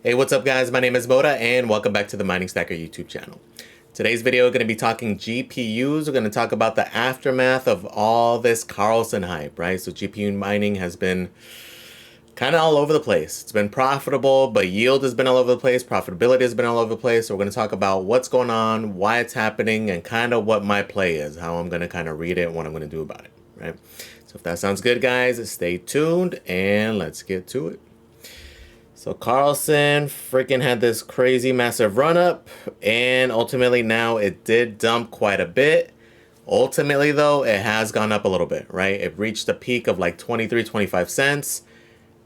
Hey, what's up guys? My name is Moda and welcome back to the Mining Stacker YouTube channel. Today's video we're going to be talking GPUs. We're going to talk about the aftermath of all this Karlsen hype, right? So GPU mining has been kind of all over the place. It's been profitable, but yield has been all over the place. Profitability has been all over the place. So we're going to talk about what's going on, why it's happening, and kind of what my play is, how I'm going to kind of read it and what I'm going to do about it, right? So if that sounds good, guys, stay tuned and let's get to it. So Karlsen freaking had this crazy massive run up, and ultimately now it did dump quite a bit. Ultimately though, it has gone up a little bit, right? It reached a peak of like 25 cents.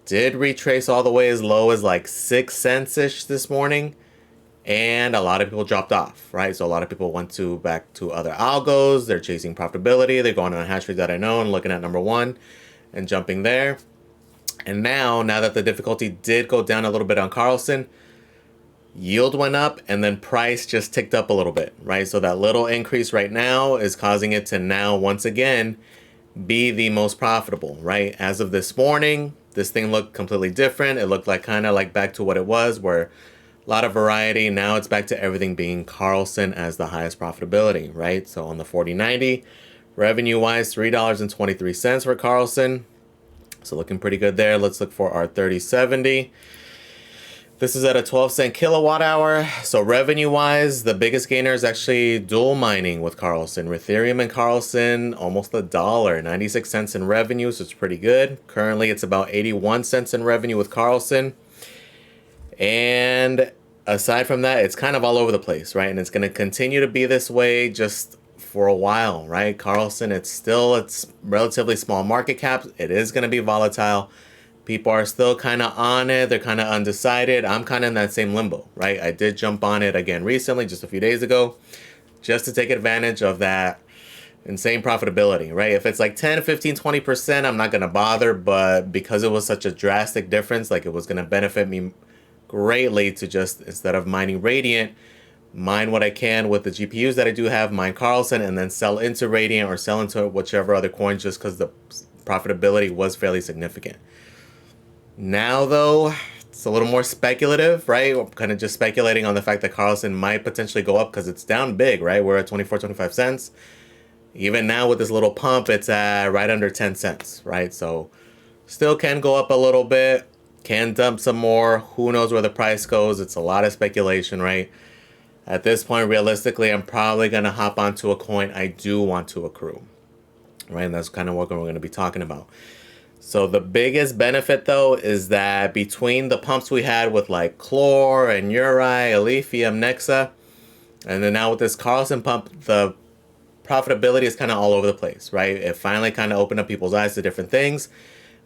Did retrace all the way as low as like 6 cents-ish this morning. And a lot of people dropped off, right? So a lot of people went back to other algos. They're chasing profitability. They're going on hashrate.io and looking at number one and jumping there. And now that the difficulty did go down a little bit on Karlsen, yield went up and then price just ticked up a little bit, right? So that little increase right now is causing it to now once again be the most profitable, right? As of this morning, this thing looked completely different. It looked like kind of like back to what it was, where a lot of variety. Now it's back to everything being Karlsen as the highest profitability, right? So on the 4090, revenue-wise, $3.23 for Karlsen. So looking pretty good there. Let's look for our 3070. This is at a 12-cent kilowatt hour. So revenue-wise, the biggest gainer is actually dual mining with Karlsen. Ethereum and Karlsen, almost $1, 96 cents in revenue, so it's pretty good. Currently, it's about 81 cents in revenue with Karlsen. And aside from that, it's kind of all over the place, right? And it's going to continue to be this way just for a while, right? Karlsen, it's relatively small market cap. It is going to be volatile. People are still kind of on it. They're kind of undecided. I'm kind of in that same limbo, right? I did jump on it again recently, just a few days ago, just to take advantage of that insane profitability, right? If it's like 10, 15, 20%, I'm not going to bother. But because it was such a drastic difference, like it was going to benefit me greatly to just, instead of mining Radiant, mine what I can with the GPUs that I do have, mine Karlsen, and then sell into Radiant or sell into whichever other coin, just because the profitability was fairly significant. Now though, it's a little more speculative, right? We're kind of just speculating on the fact that Karlsen might potentially go up because it's down big, right? We're at 25 cents. Even now with this little pump, it's at right under 10 cents, right? So still can go up a little bit, can dump some more. Who knows where the price goes? It's a lot of speculation, right? At this point, realistically, I'm probably going to hop onto a coin I do want to accrue, right? And that's kind of what we're going to be talking about. So the biggest benefit, though, is that between the pumps we had with like Chlor and Uri, alephium, nexa, and then now with this Karlsen pump, the profitability is kind of all over the place, right? It finally kind of opened up people's eyes to different things.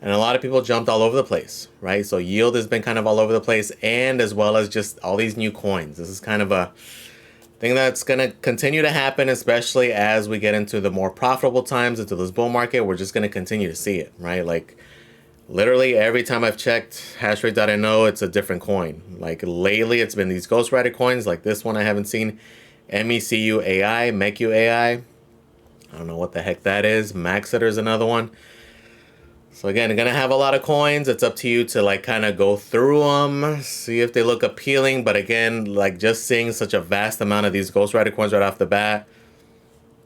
And a lot of people jumped all over the place, right? So yield has been kind of all over the place, and as well as just all these new coins. This is kind of a thing that's going to continue to happen, especially as we get into the more profitable times, into this bull market. We're just going to continue to see it, right? Like literally every time I've checked hashrate.io, it's a different coin. Like lately, it's been these ghostwriter coins like this one I haven't seen. MECU AI, MECU AI. I don't know what the heck that is. Maxiter's another one. So again, you're going to have a lot of coins. It's up to you to like kind of go through them, see if they look appealing. But again, like just seeing such a vast amount of these ghostwriter coins right off the bat,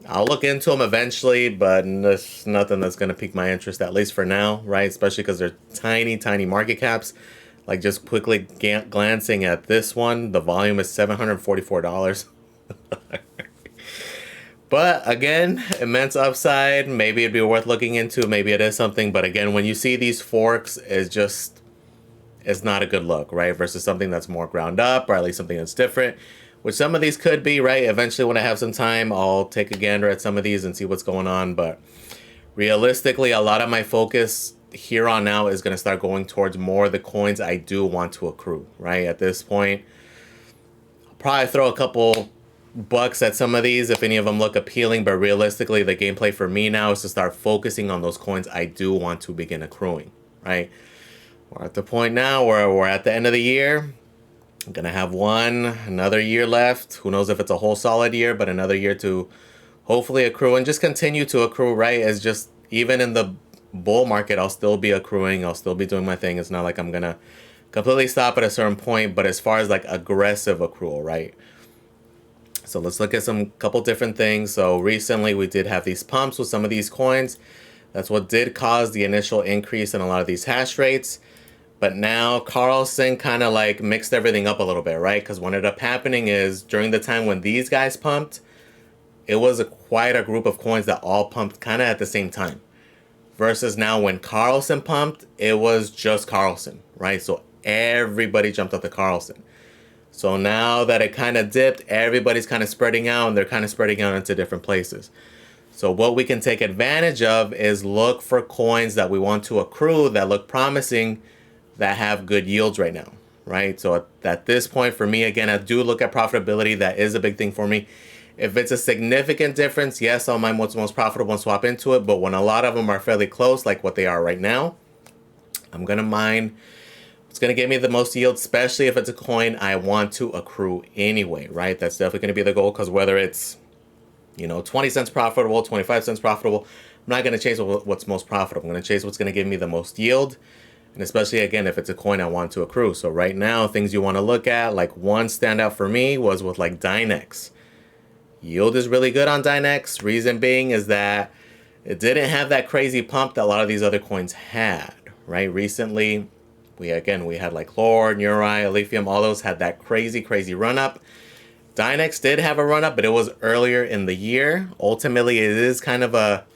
I'll look into them eventually, but there's nothing that's going to pique my interest, at least for now, right? Especially because they're tiny, tiny market caps. Like just quickly glancing at this one, the volume is $744. But again, immense upside. Maybe it'd be worth looking into. Maybe it is something. But again, when you see these forks, it's not a good look, right? Versus something that's more ground up, or at least something that's different, which some of these could be, right? Eventually, when I have some time, I'll take a gander at some of these and see what's going on. But realistically, a lot of my focus here on out is going to start going towards more of the coins I do want to accrue, right? At this point, I'll probably throw a couple bucks at some of these if any of them look appealing, but realistically the gameplay for me now is to start focusing on those coins I do want to begin accruing, right? We're at the point now where we're at the end of the year. I'm gonna have another year left. Who knows if it's a whole solid year, but another year to hopefully accrue and just continue to accrue, right? As just even in the bull market, I'll still be accruing, I'll still be doing my thing. It's not like I'm gonna completely stop at a certain point. But as far as like aggressive accrual, right? So let's look at some couple different things. So recently we did have these pumps with some of these coins. That's what did cause the initial increase in a lot of these hash rates. But now Karlsen kind of like mixed everything up a little bit, right? Because what ended up happening is during the time when these guys pumped, it was quite a group of coins that all pumped kind of at the same time. Versus now when Karlsen pumped, it was just Karlsen, right? So everybody jumped up to Karlsen. So now that it kind of dipped, everybody's kind of spreading out, and they're kind of spreading out into different places. So what we can take advantage of is look for coins that we want to accrue that look promising, that have good yields right now, right? So at this point, for me, again, I do look at profitability. That is a big thing for me. If it's a significant difference, yes, I'll mine what's most profitable and swap into it. But when a lot of them are fairly close, like what they are right now, I'm going to mine it's going to give me the most yield, especially if it's a coin I want to accrue anyway, right? That's definitely going to be the goal, because whether it's, 20 cents profitable, 25 cents profitable, I'm not going to chase what's most profitable. I'm going to chase what's going to give me the most yield, and especially, again, if it's a coin I want to accrue. So right now, things you want to look at, like one standout for me was with like Dynex. Yield is really good on Dynex. Reason being is that it didn't have that crazy pump that a lot of these other coins had, right? Recently, we had like Chlor, Nuri, Alephium, all those had that crazy run up. Dynex did have a run up, but it was earlier in the year. Ultimately, it is kind of at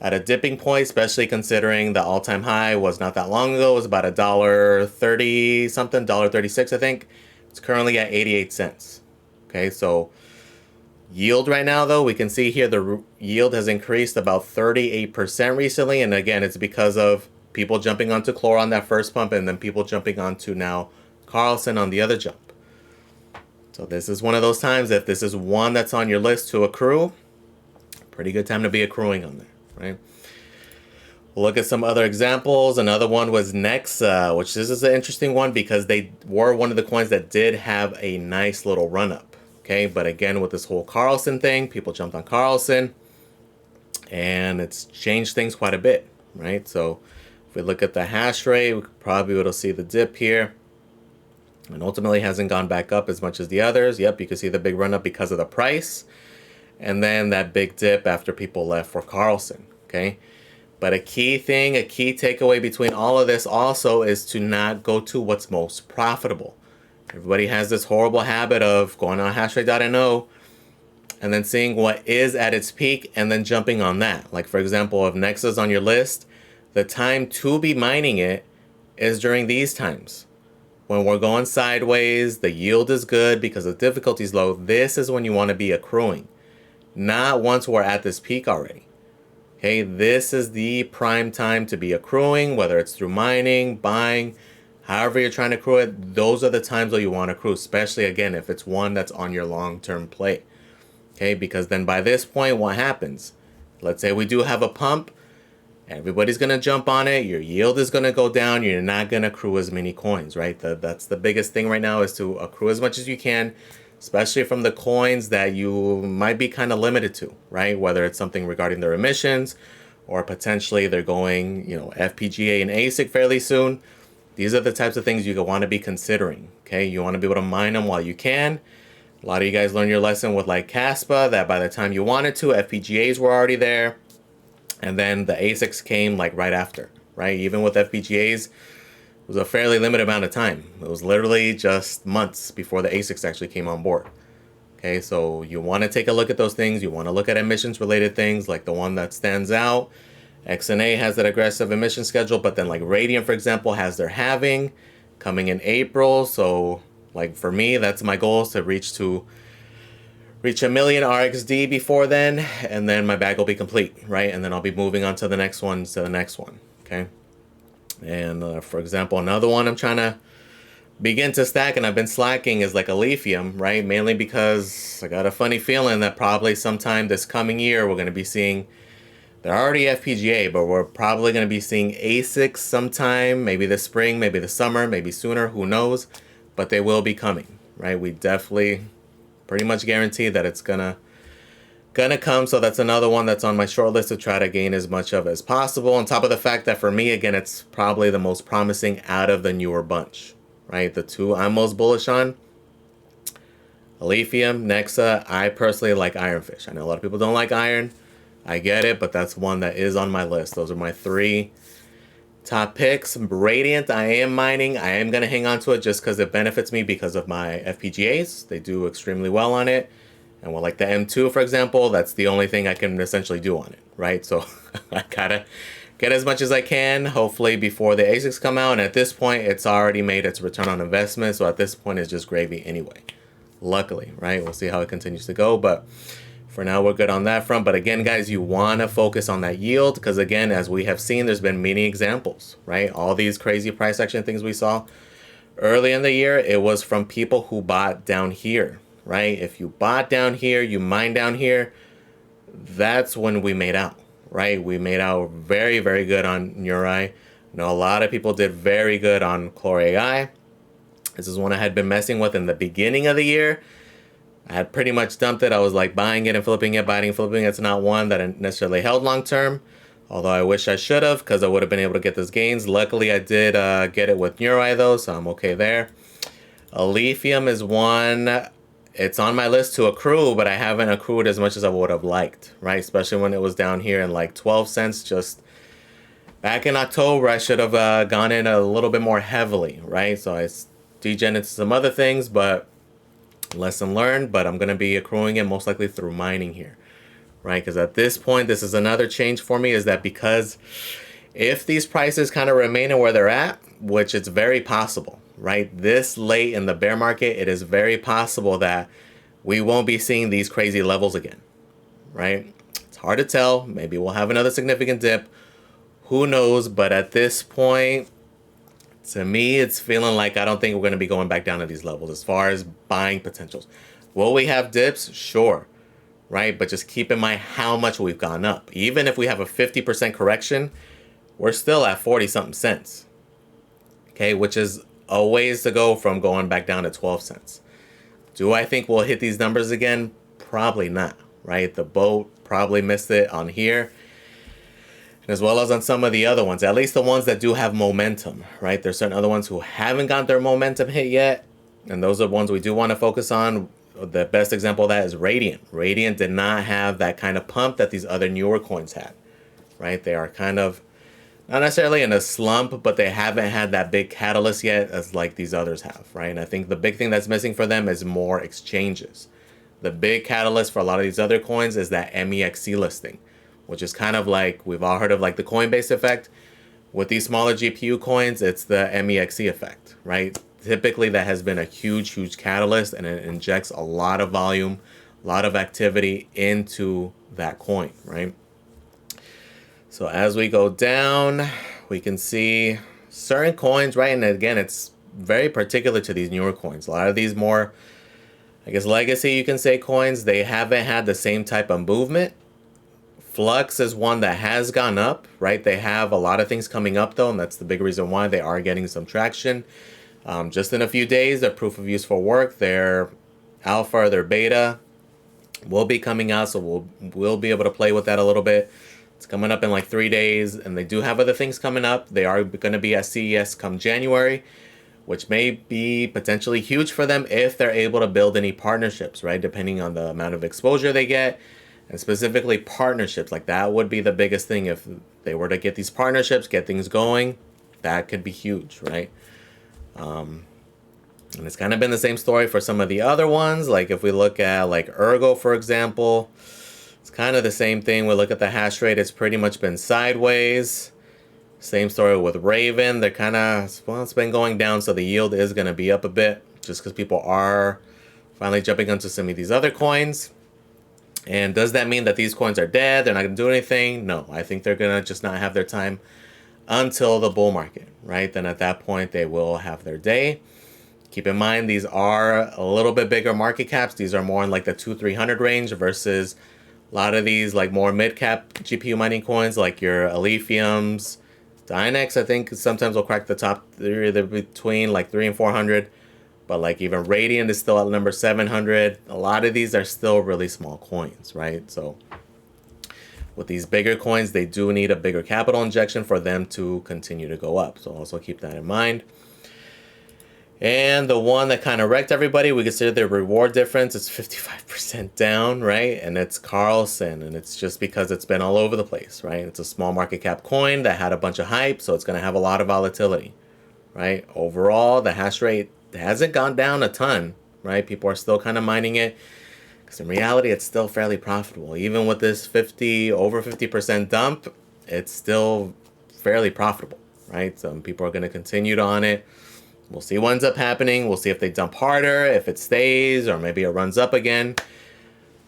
a dipping point, especially considering the all-time high was not that long ago. It was about $1.30 something, $1.36, I think. It's currently at 88 cents. Okay, so yield right now, though, we can see here the yield has increased about 38% recently. And again, it's because of people jumping onto Chlor on that first pump, and then people jumping onto now Karlsen on the other jump. So this is one of those times, if this is one that's on your list to accrue, pretty good time to be accruing on there, right? We'll look at some other examples. Another one was Nexa, which this is an interesting one because they were one of the coins that did have a nice little run up. Okay, but again, with this whole Karlsen thing, people jumped on Karlsen, and it's changed things quite a bit, right? So if we look at the hash rate, we probably will see the dip here. And ultimately hasn't gone back up as much as the others. Yep, you can see the big run up because of the price. And then that big dip after people left for Karlsen, okay? But a key takeaway between all of this also is to not go to what's most profitable. Everybody has this horrible habit of going on hashrate.no and then seeing what is at its peak and then jumping on that. Like, for example, if Nexa's on your list, the time to be mining it is during these times. When we're going sideways, the yield is good because the difficulty is low. This is when you want to be accruing, not once we're at this peak already. Okay, this is the prime time to be accruing, whether it's through mining, buying, however you're trying to accrue it. Those are the times that you want to accrue, especially, again, if it's one that's on your long-term play. Okay, because then by this point, what happens? Let's say we do have a pump. Everybody's going to jump on it. Your yield is going to go down. You're not going to accrue as many coins, right? That's the biggest thing right now, is to accrue as much as you can, especially from the coins that you might be kind of limited to, right? Whether it's something regarding their emissions, or potentially they're going, FPGA and ASIC fairly soon. These are the types of things you want to be considering, okay? You want to be able to mine them while you can. A lot of you guys learned your lesson with like Caspa, that by the time you wanted to, FPGAs were already there. And then the ASICs came like right after, right? Even with FPGAs, it was a fairly limited amount of time. It was literally just months before the ASICs actually came on board. Okay, so you want to take a look at those things. You want to look at emissions related things, like the one that stands out. XNA has that aggressive emission schedule, but then like Radiant, for example, has their halving coming in April. So like for me, that's my goal, is to reach 1 million RXD before then, and then my bag will be complete, right? And then I'll be moving on to the next one, okay? And for example, another one I'm trying to begin to stack, and I've been slacking, is like alephium, right? Mainly because I got a funny feeling that probably sometime this coming year we're going to be seeing, they're already FPGA, but we're probably going to be seeing ASICs sometime, maybe this spring, maybe this summer, maybe sooner, who knows? But they will be coming, right? We definitely pretty much guarantee that it's gonna come. So that's another one that's on my short list to try to gain as much of as possible. On top of the fact that for me, again, it's probably the most promising out of the newer bunch. right? The two I'm most bullish on, alephium, nexa. I personally like ironfish. I know a lot of people don't like iron. I get it, but that's one that is on my list. Those are my three top picks. Radiant, I am mining. I am going to hang on to it just because it benefits me because of my FPGAs. They do extremely well on it. And with like the M2, for example, that's the only thing I can essentially do on it, right? So I gotta get as much as I can, hopefully before the ASICs come out. And at this point, it's already made its return on investment. So at this point, it's just gravy anyway. Luckily, right? We'll see how it continues to go. But for now, we're good on that front. But again, guys, you want to focus on that yield because, again, as we have seen, there's been many examples, right? All these crazy price action things we saw early in the year, it was from people who bought down here, right? If you bought down here, you mined down here, that's when we made out, right? We made out very, very good on Neurai. I know a lot of people did very good on Core AI. This is one I had been messing with in the beginning of the year. I had pretty much dumped it. I was like buying it and flipping it, buying and flipping it. It's not one that I necessarily held long term, although I wish I should have because I would have been able to get those gains. Luckily, I did get it with Neurai though, so I'm okay there. Alephium is one. It's on my list to accrue, but I haven't accrued as much as I would have liked, right? Especially when it was down here in like 12 cents just back in October. I should have gone in a little bit more heavily, right? So I degen into some other things, but lesson learned. But I'm going to be accruing it most likely through mining here, right? Because at this point, this is another change for me, is that because if these prices kind of remain where they're at, which it's very possible, right? This late in the bear market, it is very possible that we won't be seeing these crazy levels again, right? It's hard to tell. Maybe we'll have another significant dip. Who knows? But at this point, to me, it's feeling like I don't think we're going to be going back down to these levels as far as buying potentials. Will we have dips? Sure, right? But just keep in mind how much we've gone up. Even if we have a 50% correction, we're still at 40-something cents, okay? Which is a ways to go from going back down to 12 cents. Do I think we'll hit these numbers again? Probably not, right? The boat probably missed it on here, as well as on some of the other ones, at least the ones that do have momentum, right? There's certain other ones who haven't got their momentum hit yet, and those are the ones we do want to focus on. The best example of that is Radiant. Radiant did not have that kind of pump that these other newer coins had, right? They are kind of not necessarily in a slump, but they haven't had that big catalyst yet as like these others have, right? And I think the big thing that's missing for them is more exchanges. The big catalyst for a lot of these other coins is that MEXC listing, which is kind of like, we've all heard of like the Coinbase effect. With these smaller GPU coins, it's the MEXC effect, right? Typically that has been a huge, huge catalyst, and it injects a lot of volume, a lot of activity into that coin, right? So as we go down, we can see certain coins, right? And again, it's very particular to these newer coins. A lot of these more, I guess, legacy, you can say, coins, they haven't had the same type of movement. Flux is one that has gone up, right? They have a lot of things coming up, though, and that's the big reason why they are getting some traction. Just in a few days, their proof of use for work, their alpha, their beta will be coming out, so we'll be able to play with that a little bit. It's coming up in like 3 days, and they do have other things coming up. They are going to be at CES come January, which may be potentially huge for them if they're able to build any partnerships, right? Depending on the amount of exposure they get, and specifically partnerships. Like that would be the biggest thing. If they were to get these partnerships, get things going, that could be huge, right? And it's kind of been the same story for some of the other ones. Like if we look at like Ergo, for example, it's kind of the same thing. We look at the hash rate, it's pretty much been sideways. Same story with Raven. They're kind of, well, it's been going down, so the yield is going to be up a bit just because people are finally jumping onto some of these other coins. And does that mean that these coins are dead? They're not going to do anything? No, I think they're going to just not have their time until the bull market, right? Then at that point, they will have their day. Keep in mind, these are a little bit bigger market caps. These are more in like the 200-300 range versus a lot of these like more mid-cap GPU mining coins like your Alephiums. Dynex, I think, sometimes will crack the top. They're either between like 300 and 400. But like even Radiant is still at number 700. A lot of these are still really small coins, right? So with these bigger coins, they do need a bigger capital injection for them to continue to go up. So also keep that in mind. And the one that kind of wrecked everybody, we consider the reward difference. It's 55% down, right? And it's Karlsen, and it's just because it's been all over the place, right? It's a small market cap coin that had a bunch of hype, so it's going to have a lot of volatility, right? Overall, the hash rate hasn't gone down a ton, right? People are still kind of mining it because in reality, it's still fairly profitable. Even with this over 50% dump, it's still fairly profitable, right? Some people are going to continue on it. We'll see what ends up happening. We'll see if they dump harder, if it stays, or maybe it runs up again.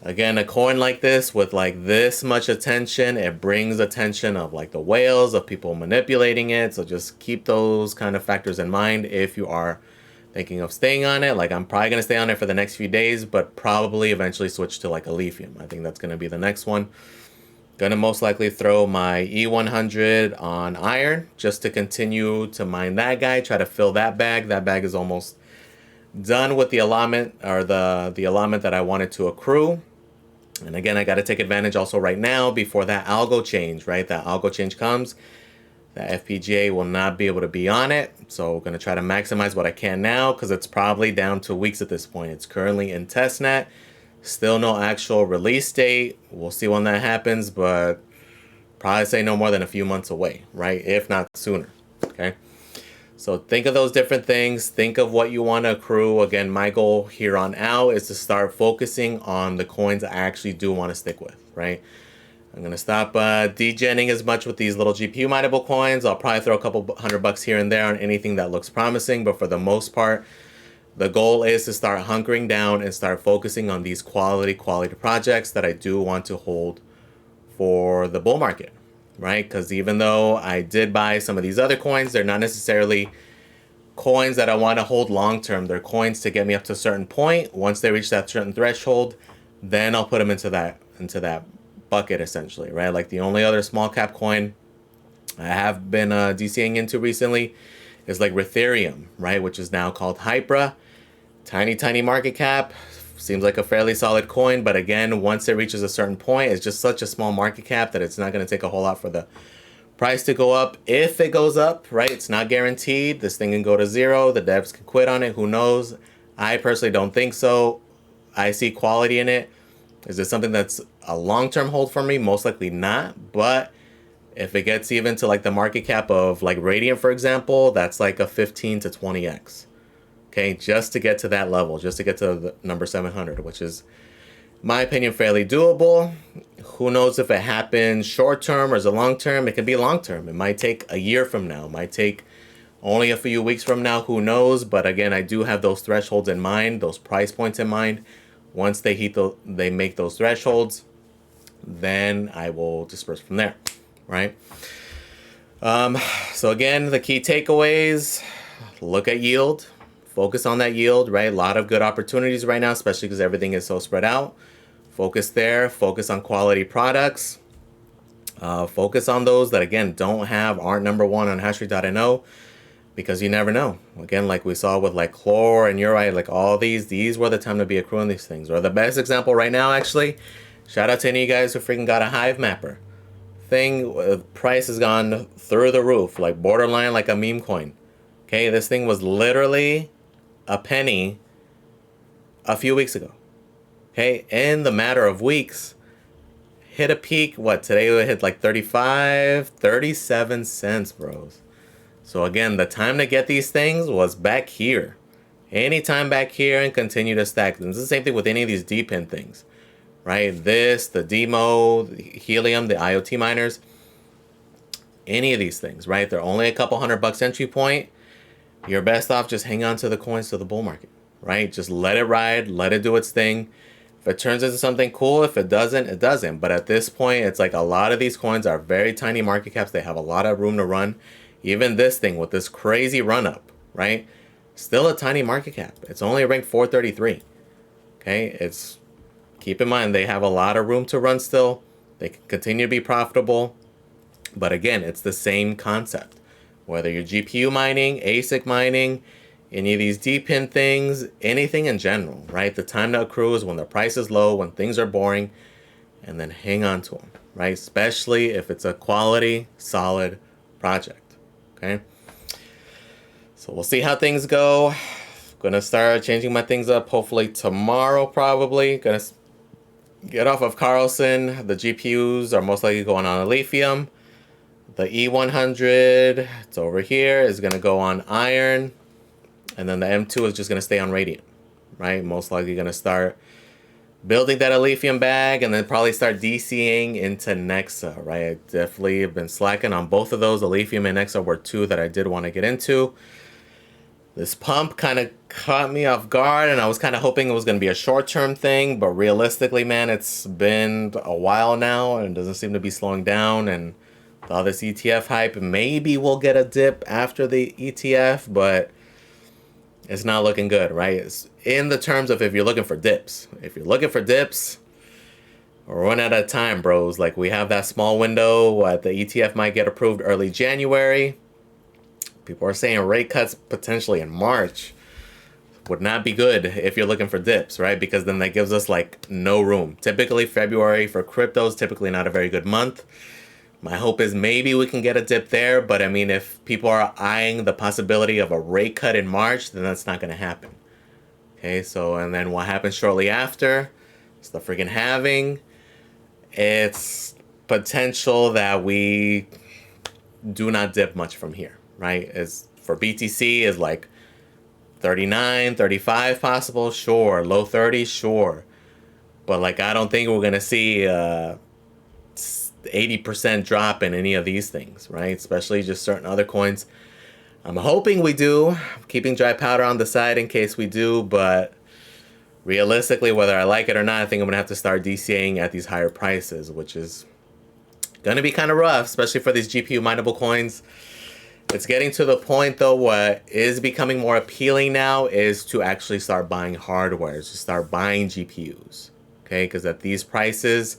Again, a coin like this with like this much attention, it brings attention of like the whales, of people manipulating it. So just keep those kind of factors in mind if you are thinking of staying on it. Like I'm probably going to stay on it for the next few days, but probably eventually switch to like alephium. I think that's going to be the next one. Gonna most likely throw my E100 on iron just to continue to mine that guy, try to fill that bag. That bag is almost done with the allotment, or the allotment that I wanted to accrue. And again, I got to take advantage also right now before that algo change, right? That algo change comes, that FPGA will not be able to be on it. So I'm going to try to maximize what I can now because it's probably down to weeks at this point. It's currently in testnet. Still no actual release date. We'll see when that happens, but probably say no more than a few months away, right? If not sooner, okay? So think of those different things. Think of what you want to accrue. Again, my goal here on out is to start focusing on the coins I actually do want to stick with, right? I'm going to stop degenning as much with these little GPU mineable coins. I'll probably throw a couple $100 here and there on anything that looks promising, but for the most part, the goal is to start hunkering down and start focusing on these quality projects that I do want to hold for the bull market, right? Because even though I did buy some of these other coins, they're not necessarily coins that I want to hold long term. They're coins to get me up to a certain point. Once they reach that certain threshold, then I'll put them into that bucket essentially, right? Like the only other small cap coin I have been DCing into recently is like Ethereum, right? Which is now called Hypera. Tiny market cap. Seems like a fairly solid coin, but again, once it reaches a certain point, it's just such a small market cap that it's not going to take a whole lot for the price to go up. If it goes up, right, it's not guaranteed. This thing can go to zero. The devs can quit on it. Who knows? I personally don't think so. I see quality in it. Is this something that's a long-term hold for me? Most likely not, but if it gets even to like the market cap of like Radiant, for example, that's like a 15 to 20x. Okay, just to get to that level, just to get to the number 700, which is, in my opinion, fairly doable. Who knows if it happens short term or is it long term? It could be long term. It might take a year from now. It might take only a few weeks from now. Who knows? But again, I do have those thresholds in mind, those price points in mind. Once they make those thresholds, then I will disperse from there, right? So again, the key takeaways: look at yield. Focus on that yield, right? A lot of good opportunities right now, especially because everything is so spread out. Focus there. Focus on quality products. Focus on those that, again, aren't number one on hashrate.no, because you never know. Again, like we saw with like Chlor and Urite, like all these were the time to be accruing these things. Or the best example right now, actually, shout out to any of you guys who freaking got a Hive Mapper. Price has gone through the roof, like borderline like a meme coin. Okay, this thing was literally a penny a few weeks ago. Okay, in the matter of weeks, hit a peak. Today it hit like 37 cents, bros. So again, the time to get these things was back here. Anytime back here and continue to stack. And it's the same thing with any of these deep pin things, right? The Demo, the Helium, the IoT miners, any of these things, right? They're only a couple $100 entry point. You're best off just hang on to the coins to the bull market, right? Just let it ride, let it do its thing. If it turns into something cool, if it doesn't, it doesn't. But at this point, it's like a lot of these coins are very tiny market caps. They have a lot of room to run. Even this thing with this crazy run up, right? Still a tiny market cap. It's only ranked 433. Okay, keep in mind they have a lot of room to run still. They can continue to be profitable. But again, it's the same concept. Whether you're GPU mining, ASIC mining, any of these deep pin things, anything in general, right? The time to accrue is when the price is low, when things are boring, and then hang on to them, right? Especially if it's a quality, solid project, okay? So we'll see how things go. Gonna start changing my things up hopefully tomorrow probably. Gonna get off of Karlsen. The GPUs are most likely going on alephium. The E100, it's over here, is gonna go on iron. And then the M2 is just gonna stay on radiant, right? Most likely gonna start building that alephium bag and then probably start DCing into nexa, right? I definitely have been slacking on both of those. Alephium and nexa were two that I did want to get into. This pump kind of caught me off guard, and I was kind of hoping it was going to be a short-term thing, but realistically, man, it's been a while now and doesn't seem to be slowing down. And with all this ETF hype, maybe we'll get a dip after the ETF, but it's not looking good, right? It's in the terms of if you're looking for dips. If you're looking for dips, we're running out of time, bros. Like, we have that small window. The ETF might get approved early January. People are saying rate cuts potentially in March would not be good if you're looking for dips, right? Because then that gives us like no room. Typically February for crypto is typically not a very good month. My hope is maybe we can get a dip there, but I mean, if people are eyeing the possibility of a rate cut in March, then that's not going to happen. Okay, so and then what happens shortly after? It's the freaking halving. It's potential that we do not dip much from here. Right? As for BTC is like 39, 35 possible, sure. Low 30s, sure. But like I don't think we're gonna see 80% drop in any of these things, right? Especially just certain other coins. I'm hoping we do. I'm keeping dry powder on the side in case we do, but realistically, whether I like it or not, I think I'm gonna have to start DCAing at these higher prices, which is gonna be kind of rough, especially for these GPU mineable coins. It's getting to the point, though, what is becoming more appealing now is to actually start buying hardware, to start buying GPUs, okay? Because at these prices,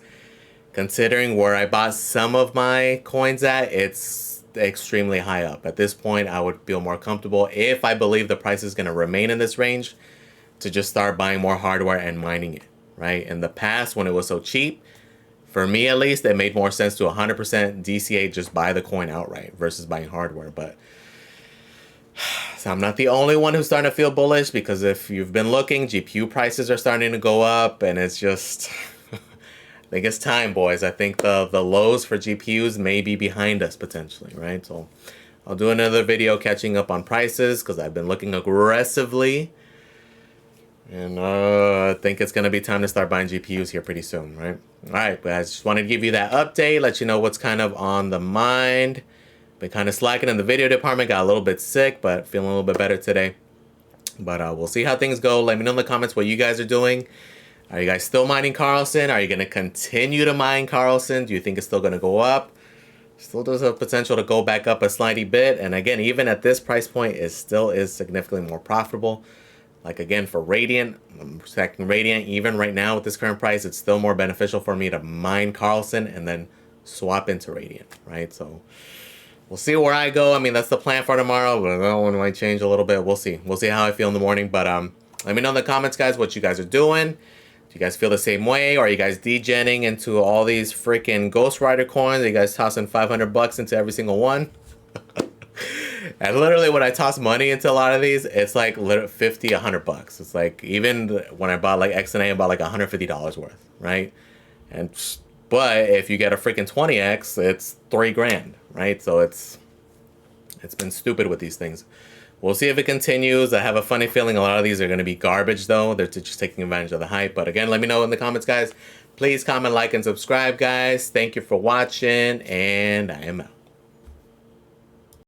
considering where I bought some of my coins at, it's extremely high up. At this point, I would feel more comfortable if I believe the price is going to remain in this range to just start buying more hardware and mining it, right? In the past, when it was so cheap, for me, at least, it made more sense to 100% DCA, just buy the coin outright versus buying hardware. But so I'm not the only one who's starting to feel bullish, because if you've been looking, GPU prices are starting to go up, and it's just, I think it's time, boys. I think the lows for GPUs may be behind us potentially, right? So I'll do another video catching up on prices because I've been looking aggressively. And I think it's going to be time to start buying GPUs here pretty soon, right? All right, guys, just wanted to give you that update, let you know what's kind of on the mind. Been kind of slacking in the video department, got a little bit sick, but feeling a little bit better today. But we'll see how things go. Let me know in the comments what you guys are doing. Are you guys still mining Karlsen? Are you going to continue to mine Karlsen? Do you think it's still going to go up? Still does have potential to go back up a slightly bit. And again, even at this price point, it still is significantly more profitable. Like, again, for Radiant, I'm protecting Radiant. Even right now with this current price, it's still more beneficial for me to mine Karlsen and then swap into Radiant, right? So we'll see where I go. I mean, that's the plan for tomorrow, but that one might change a little bit. We'll see. We'll see how I feel in the morning. But let me know in the comments, guys, what you guys are doing. Do you guys feel the same way? Or are you guys degenning into all these freaking Ghost Rider coins? Are you guys tossing 500 bucks into every single one? And literally when I toss money into a lot of these, it's like 50, 100 bucks. It's like, even when I bought like XNA, I bought like $150 worth, right? And but if you get a freaking 20x, it's $3,000, right? So it's been stupid with these things. We'll see if it continues. I have a funny feeling a lot of these are going to be garbage, though. They're just taking advantage of the hype. But again, let me know in the comments, guys. Please comment, like, and subscribe, guys. Thank you for watching, and I am out.